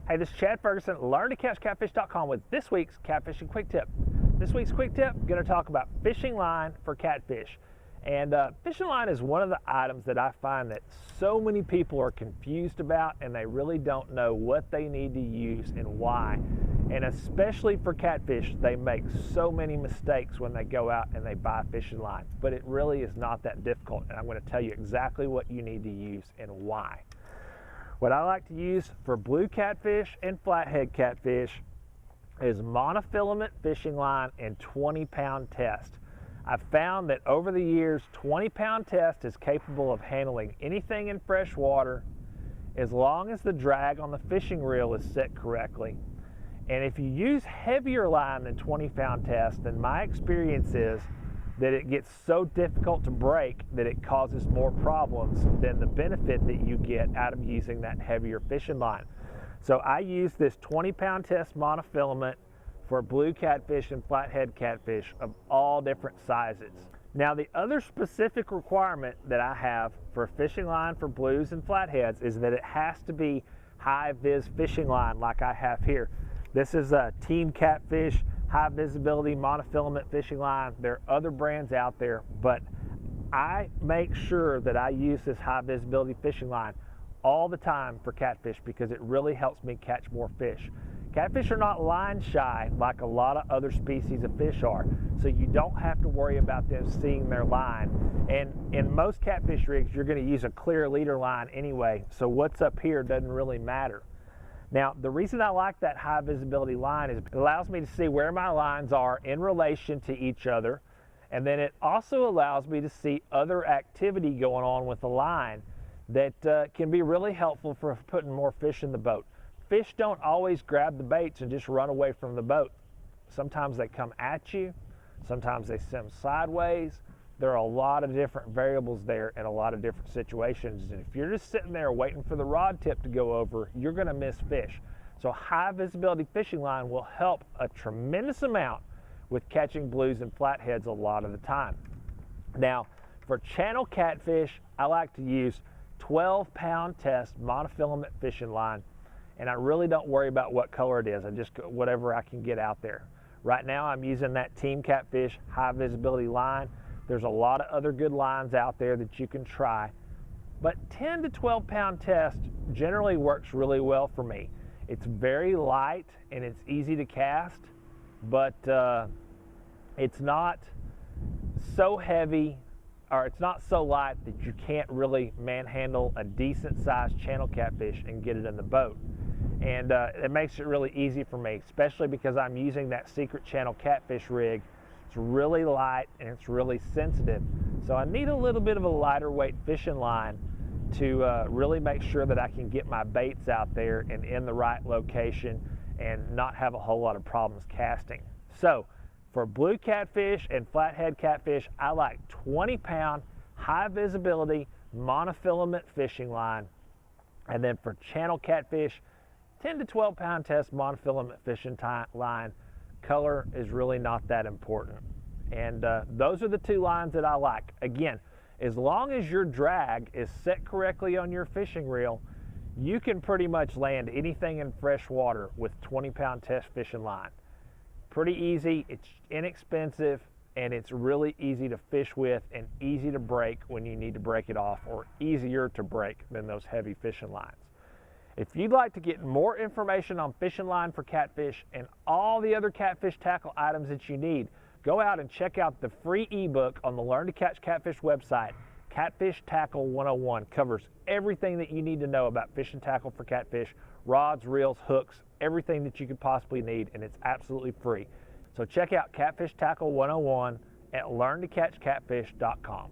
Hey, this is Chad Ferguson, LearnToCatchCatfish.com with this week's Catfishing Quick Tip. This week's Quick Tip, going to talk about fishing line for catfish. And fishing line is one of the items that I find that so many people are confused about, and they really don't know what they need to use and why. And especially for catfish, they make so many mistakes when they go out and they buy fishing line. But it really is not that difficult, and I'm going to tell you exactly what you need to use and why. What I like to use for blue catfish and flathead catfish is monofilament fishing line and 20-pound test. I've found that over the years, 20-pound test is capable of handling anything in fresh water as long as the drag on the fishing reel is set correctly. And if you use heavier line than 20-pound test, then my experience is that it gets so difficult to break that it causes more problems than the benefit that you get out of using that heavier fishing line. So I use this 20-pound test monofilament for blue catfish and flathead catfish of all different sizes. Now, the other specific requirement that I have for a fishing line for blues and flatheads is that it has to be high vis fishing line like I have here. This is a Team Catfish high visibility monofilament fishing line. There are other brands out there, but I make sure that I use this high visibility fishing line all the time for catfish because it really helps me catch more fish. Catfish are not line shy like a lot of other species of fish are, so you don't have to worry about them seeing their line. And in most catfish rigs, you're going to use a clear leader line anyway, so what's up here doesn't really matter. Now, the reason I like that high visibility line is it allows me to see where my lines are in relation to each other, and then it also allows me to see other activity going on with the line that can be really helpful for putting more fish in the boat. Fish don't always grab the baits and just run away from the boat. Sometimes they come at you, sometimes they swim sideways. There are a lot of different variables there in a lot of different situations, and if you're just sitting there waiting for the rod tip to go over, you're going to miss fish. So high visibility fishing line will help a tremendous amount with catching blues and flatheads a lot of the time. Now, for channel catfish, I like to use 12-pound test monofilament fishing line, and I really don't worry about what color it is. I just go whatever I can get out there. Right now I'm using that Team Catfish high visibility line. There's a lot of other good lines out there that you can try, but 10 to 12-pound test generally works really well for me. It's very light and it's easy to cast, but it's not so heavy, or it's not so light that you can't really manhandle a decent sized channel catfish and get it in the boat. And it makes it really easy for me, especially because I'm using that secret channel catfish rig. It's really light and it's really sensitive. So I need a little bit of a lighter weight fishing line to really make sure that I can get my baits out there and in the right location and not have a whole lot of problems casting. So for blue catfish and flathead catfish, I like 20-pound high visibility monofilament fishing line. And then for channel catfish, 10 to 12-pound test monofilament fishing line. Color is really not that important. And those are the two lines that I like. Again, as long as your drag is set correctly on your fishing reel, you can pretty much land anything in fresh water with 20-pound test fishing line. Pretty easy, it's inexpensive, and it's really easy to fish with and easy to break when you need to break it off, or easier to break than those heavy fishing lines. If you'd like to get more information on fishing line for catfish and all the other catfish tackle items that you need, go out and check out the free ebook on the Learn to Catch Catfish website. Catfish Tackle 101 covers everything that you need to know about fishing tackle for catfish, rods, reels, hooks, everything that you could possibly need, and it's absolutely free. So check out Catfish Tackle 101 at LearnToCatchCatfish.com.